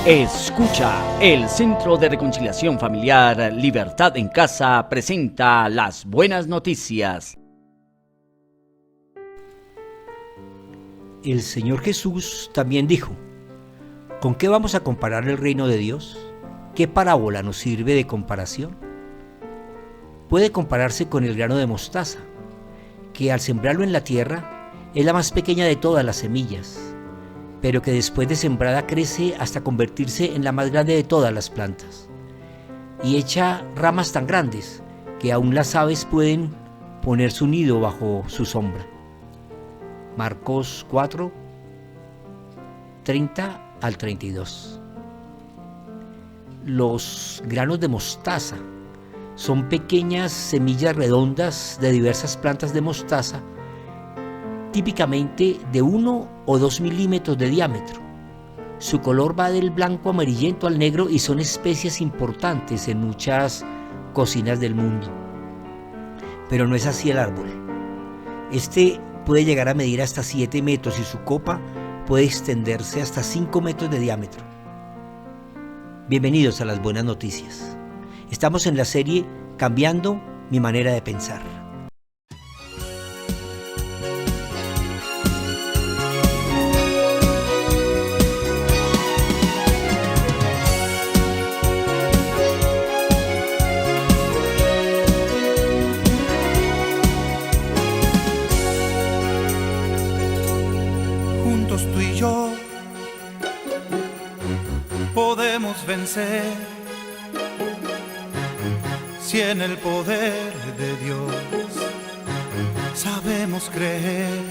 Escucha, el Centro de Reconciliación Familiar Libertad en Casa presenta las buenas noticias. El Señor Jesús también dijo: ¿con qué vamos a comparar el reino de Dios? ¿Qué parábola nos sirve de comparación? Puede compararse con el grano de mostaza, que al sembrarlo en la tierra es la más pequeña de todas las semillas, pero que después de sembrada crece hasta convertirse en la más grande de todas las plantas, y echa ramas tan grandes que aún las aves pueden poner su nido bajo su sombra. Marcos 4, 30 al 32. Los granos de mostaza son pequeñas semillas redondas de diversas plantas de mostaza, típicamente de 1 o 2 milímetros de diámetro. Su color va del blanco amarillento al negro y son especies importantes en muchas cocinas del mundo. Pero no es así el árbol. Este puede llegar a medir hasta 7 metros y su copa puede extenderse hasta 5 metros de diámetro. Bienvenidos a las buenas noticias. Estamos en la serie Cambiando mi manera de pensar. Juntos tú y yo podemos vencer, si en el poder de Dios sabemos creer.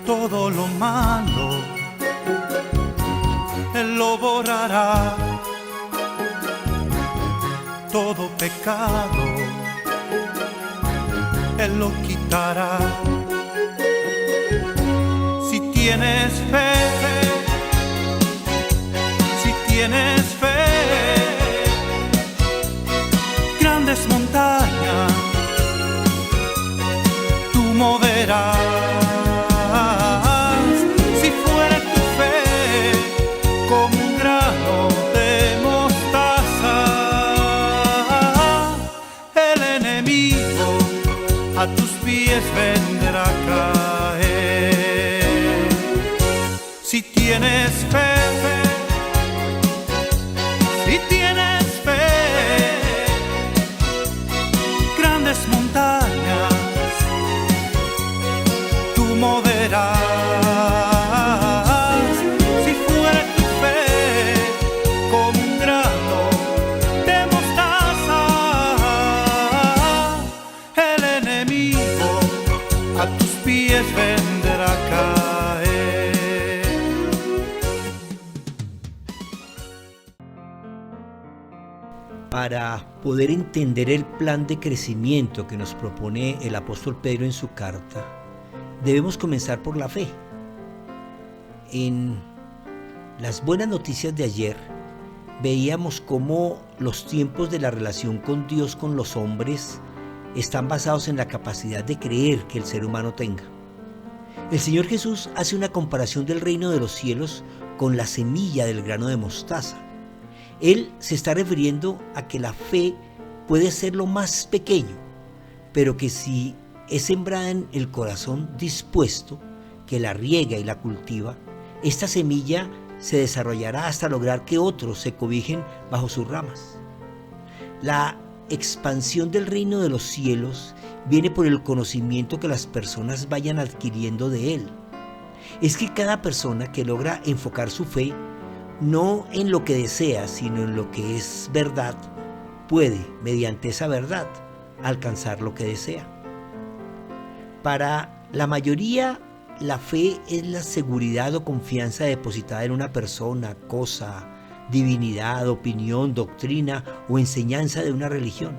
Todo lo malo Él lo borrará, todo pecado Él lo quitará. Si tienes fe, si tienes fe, grandes montañas tú moverás. Si fuera tu fe como un grano de mostaza, el enemigo a tus pies vendrá a caer. Si tienes fe, si tienes fe, grandes montañas tú moverás. Si fuera tu fe como un grano de mostaza, el enemigo a tus pies vendrá a caer. Para poder entender el plan de crecimiento que nos propone el apóstol Pedro en su carta, debemos comenzar por la fe. En las buenas noticias de ayer veíamos cómo los tiempos de la relación con Dios con los hombres están basados en la capacidad de creer que el ser humano tenga. El Señor Jesús hace una comparación del reino de los cielos con la semilla del grano de mostaza. Él se está refiriendo a que la fe puede ser lo más pequeño, pero que si es sembrada en el corazón dispuesto, que la riega y la cultiva, esta semilla se desarrollará hasta lograr que otros se cobijen bajo sus ramas. La expansión del reino de los cielos viene por el conocimiento que las personas vayan adquiriendo de él. Es que cada persona que logra enfocar su fe no en lo que desea, sino en lo que es verdad, puede, mediante esa verdad, alcanzar lo que desea. Para la mayoría, la fe es la seguridad o confianza depositada en una persona, cosa, divinidad, opinión, doctrina o enseñanza de una religión.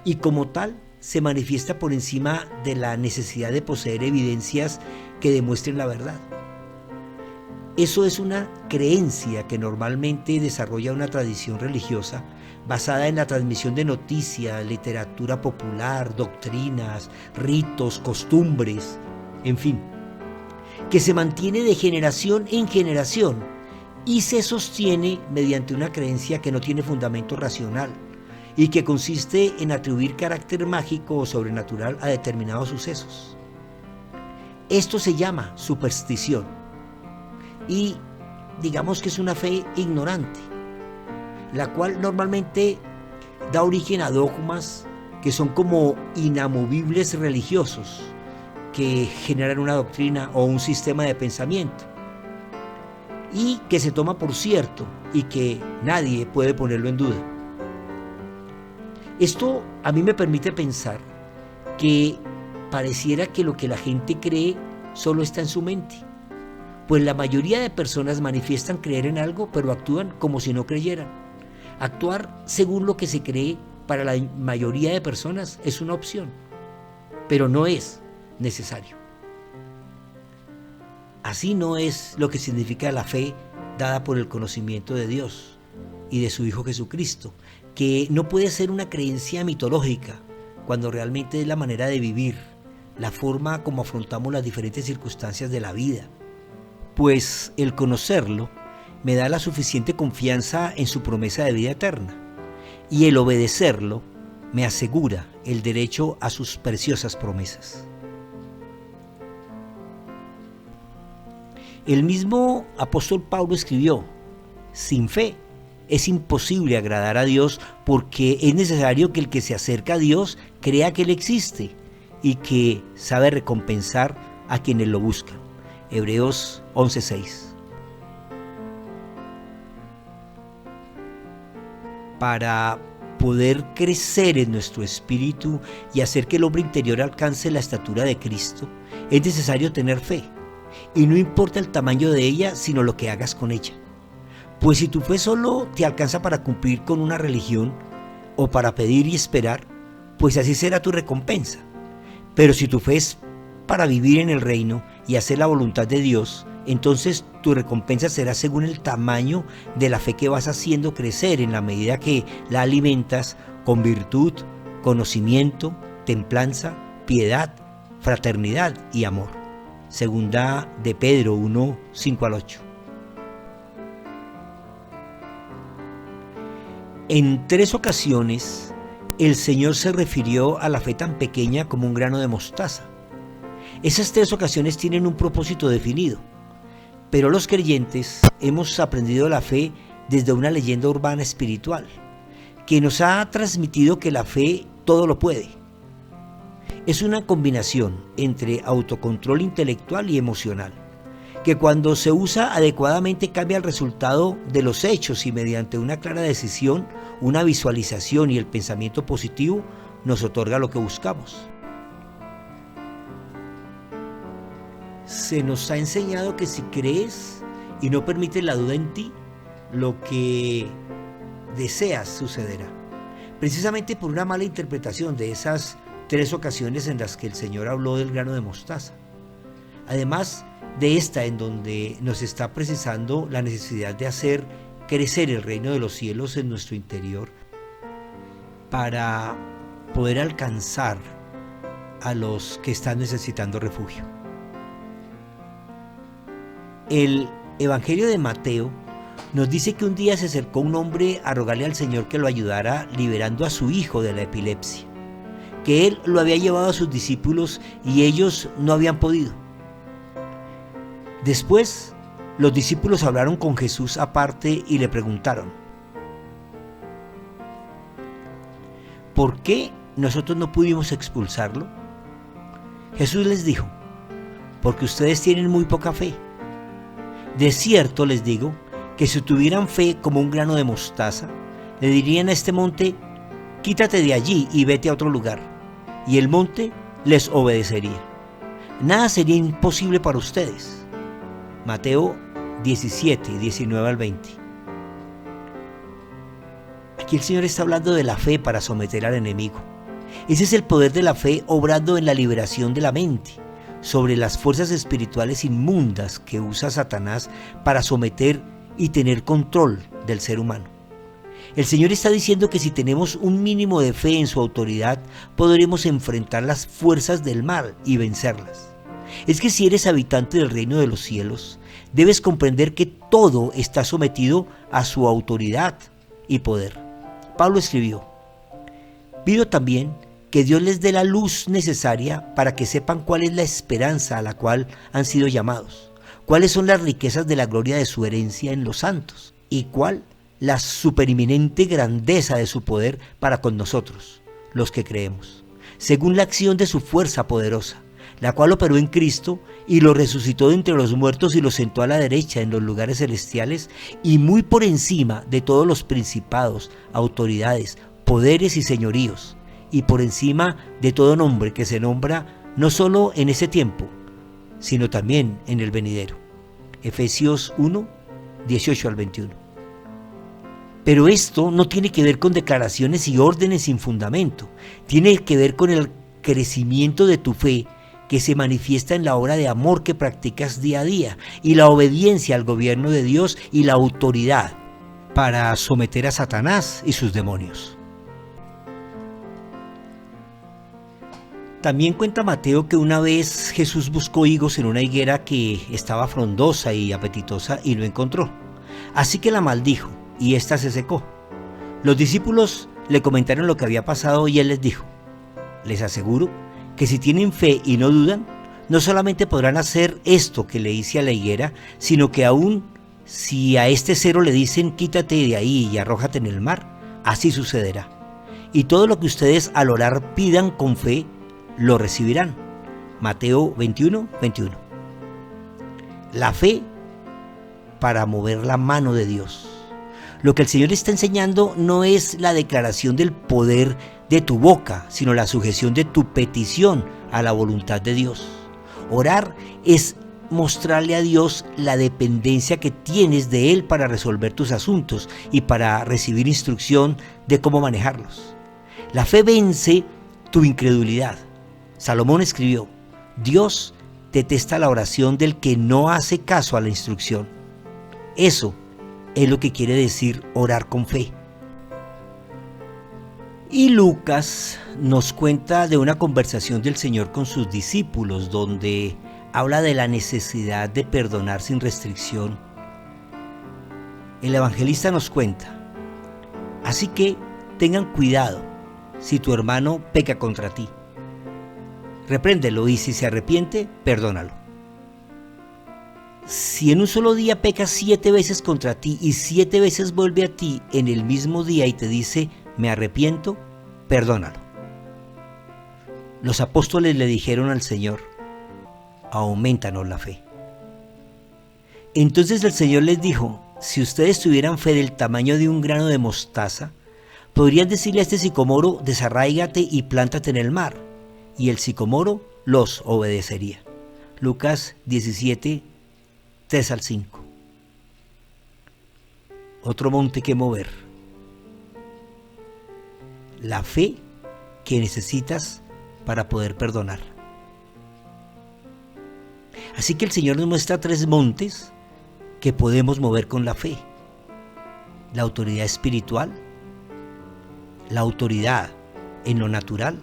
Y como tal, se manifiesta por encima de la necesidad de poseer evidencias que demuestren la verdad. Eso es una creencia que normalmente desarrolla una tradición religiosa basada en la transmisión de noticias, literatura popular, doctrinas, ritos, costumbres, en fin, que se mantiene de generación en generación y se sostiene mediante una creencia que no tiene fundamento racional y que consiste en atribuir carácter mágico o sobrenatural a determinados sucesos. Esto se llama superstición y digamos que es una fe ignorante, la cual normalmente da origen a dogmas que son como inamovibles religiosos que generan una doctrina o un sistema de pensamiento y que se toma por cierto y que nadie puede ponerlo en duda. Esto a mí me permite pensar que pareciera que lo que la gente cree solo está en su mente, pues la mayoría de personas manifiestan creer en algo, pero actúan como si no creyeran. Actuar según lo que se cree para la mayoría de personas es una opción, pero no es necesario. Así no es lo que significa la fe dada por el conocimiento de Dios y de su Hijo Jesucristo, que no puede ser una creencia mitológica, cuando realmente es la manera de vivir, la forma como afrontamos las diferentes circunstancias de la vida. Pues el conocerlo me da la suficiente confianza en su promesa de vida eterna, y el obedecerlo me asegura el derecho a sus preciosas promesas. El mismo apóstol Pablo escribió: sin fe es imposible agradar a Dios, porque es necesario que el que se acerca a Dios crea que Él existe y que sabe recompensar a quienes lo buscan. Hebreos 11:6. Para poder crecer en nuestro espíritu y hacer que el hombre interior alcance la estatura de Cristo, es necesario tener fe. Y no importa el tamaño de ella, sino lo que hagas con ella. Pues si tu fe solo te alcanza para cumplir con una religión o para pedir y esperar, pues así será tu recompensa. Pero si tu fe es para vivir en el reino y hacer la voluntad de Dios, entonces tu recompensa será según el tamaño de la fe que vas haciendo crecer en la medida que la alimentas con virtud, conocimiento, templanza, piedad, fraternidad y amor. Segunda de Pedro 1, 5-8. En 3 ocasiones, el Señor se refirió a la fe tan pequeña como un grano de mostaza. Esas 3 ocasiones tienen un propósito definido, pero los creyentes hemos aprendido la fe desde una leyenda urbana espiritual, que nos ha transmitido que la fe todo lo puede. Es una combinación entre autocontrol intelectual y emocional, que cuando se usa adecuadamente cambia el resultado de los hechos y mediante una clara decisión, una visualización y el pensamiento positivo nos otorga lo que buscamos. Se nos ha enseñado que si crees y no permites la duda en ti, lo que deseas sucederá. Precisamente por una mala interpretación de esas 3 ocasiones en las que el Señor habló del grano de mostaza. Además de esta en donde nos está precisando la necesidad de hacer crecer el reino de los cielos en nuestro interior para poder alcanzar a los que están necesitando refugio. El Evangelio de Mateo nos dice que un día se acercó un hombre a rogarle al Señor que lo ayudara liberando a su hijo de la epilepsia, que él lo había llevado a sus discípulos y ellos no habían podido. Después, los discípulos hablaron con Jesús aparte y le preguntaron: ¿por qué nosotros no pudimos expulsarlo? Jesús les dijo: porque ustedes tienen muy poca fe. De cierto les digo que si tuvieran fe como un grano de mostaza, le dirían a este monte: quítate de allí y vete a otro lugar, y el monte les obedecería. Nada sería imposible para ustedes. Mateo 17, 19-20. Aquí el Señor está hablando de la fe para someter al enemigo. Ese es el poder de la fe obrando en la liberación de la mente sobre las fuerzas espirituales inmundas que usa Satanás para someter y tener control del ser humano. El Señor está diciendo que si tenemos un mínimo de fe en su autoridad, podremos enfrentar las fuerzas del mal y vencerlas. es que si eres habitante del reino de los cielos, debes comprender que todo está sometido a su autoridad y poder. Pablo escribió: pido también que Dios les dé la luz necesaria para que sepan cuál es la esperanza a la cual han sido llamados, cuáles son las riquezas de la gloria de su herencia en los santos y cuál la supereminente grandeza de su poder para con nosotros, los que creemos, según la acción de su fuerza poderosa, la cual operó en Cristo y lo resucitó de entre los muertos y lo sentó a la derecha en los lugares celestiales y muy por encima de todos los principados, autoridades, poderes y señoríos, y por encima de todo nombre que se nombra no solo en ese tiempo, sino también en el venidero. Efesios 1, 18 al 21. Pero esto no tiene que ver con declaraciones y órdenes sin fundamento, tiene que ver con el crecimiento de tu fe que se manifiesta en la obra de amor que practicas día a día y la obediencia al gobierno de Dios y la autoridad para someter a Satanás y sus demonios. También cuenta Mateo que una vez Jesús buscó higos en una higuera que estaba frondosa y apetitosa y no encontró. Así que la maldijo y ésta se secó. Los discípulos le comentaron lo que había pasado y él les dijo: les aseguro que si tienen fe y no dudan, no solamente podrán hacer esto que le hice a la higuera, sino que aún si a este cedro le dicen quítate de ahí y arrójate en el mar, así sucederá. Y todo lo que ustedes al orar pidan con fe, lo recibirán. Mateo 21, 21. La fe para mover la mano de Dios. Lo que el Señor está enseñando no es la declaración del poder de tu boca, sino la sujeción de tu petición a la voluntad de Dios. Orar es mostrarle a Dios la dependencia que tienes de Él para resolver tus asuntos y para recibir instrucción de cómo manejarlos. La fe vence tu incredulidad. Salomón escribió: Dios detesta la oración del que no hace caso a la instrucción. Eso es lo que quiere decir orar con fe. Y Lucas nos cuenta de una conversación del Señor con sus discípulos, donde habla de la necesidad de perdonar sin restricción. El evangelista nos cuenta: así que tengan cuidado si tu hermano peca contra ti. Repréndelo y si se arrepiente, perdónalo. Si en un solo día peca 7 veces contra ti y 7 veces vuelve a ti en el mismo día y te dice me arrepiento, perdónalo. Los apóstoles le dijeron al Señor: aumentanos la fe. Entonces el Señor les dijo: si ustedes tuvieran fe del tamaño de un grano de mostaza, podrían decirle a este sicomoro desarráigate y plántate en el mar, y el sicomoro los obedecería. Lucas 17, 3 al 5. Otro monte que mover. La fe que necesitas para poder perdonar. Así que el Señor nos muestra 3 montes que podemos mover con la fe: la autoridad espiritual, la autoridad en lo natural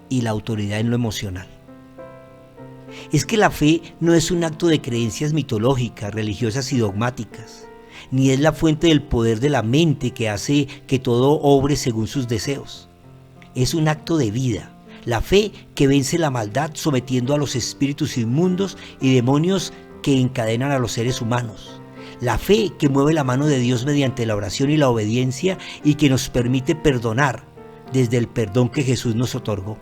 y la autoridad en lo emocional. Es que la fe no es un acto de creencias mitológicas, religiosas y dogmáticas, ni es la fuente del poder de la mente que hace que todo obre según sus deseos. Es un acto de vida, la fe que vence la maldad sometiendo a los espíritus inmundos y demonios que encadenan a los seres humanos. La fe que mueve la mano de Dios mediante la oración y la obediencia y que nos permite perdonar desde el perdón que Jesús nos otorgó.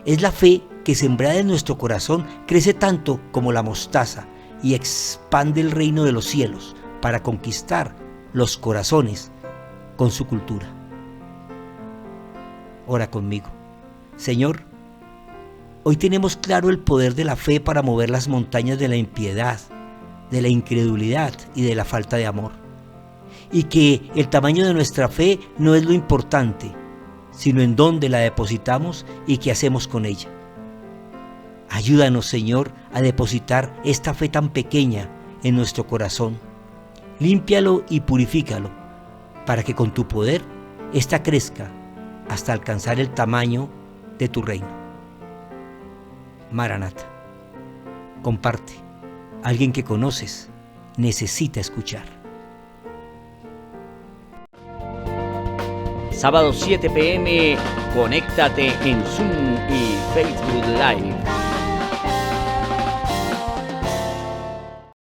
Es la fe que sembrada en nuestro corazón crece tanto como la mostaza y expande el reino de los cielos para conquistar los corazones con su cultura. Ora conmigo. Señor, hoy tenemos claro el poder de la fe para mover las montañas de la impiedad, de la incredulidad y de la falta de amor. Y que el tamaño de nuestra fe no es lo importante, sino en dónde la depositamos y qué hacemos con ella. Ayúdanos, Señor, a depositar esta fe tan pequeña en nuestro corazón. Límpialo y purifícalo, para que con tu poder ésta crezca hasta alcanzar el tamaño de tu reino. Maranata. Comparte. Alguien que conoces necesita escuchar. Sábado 7 p.m. Conéctate en Zoom y Facebook Live.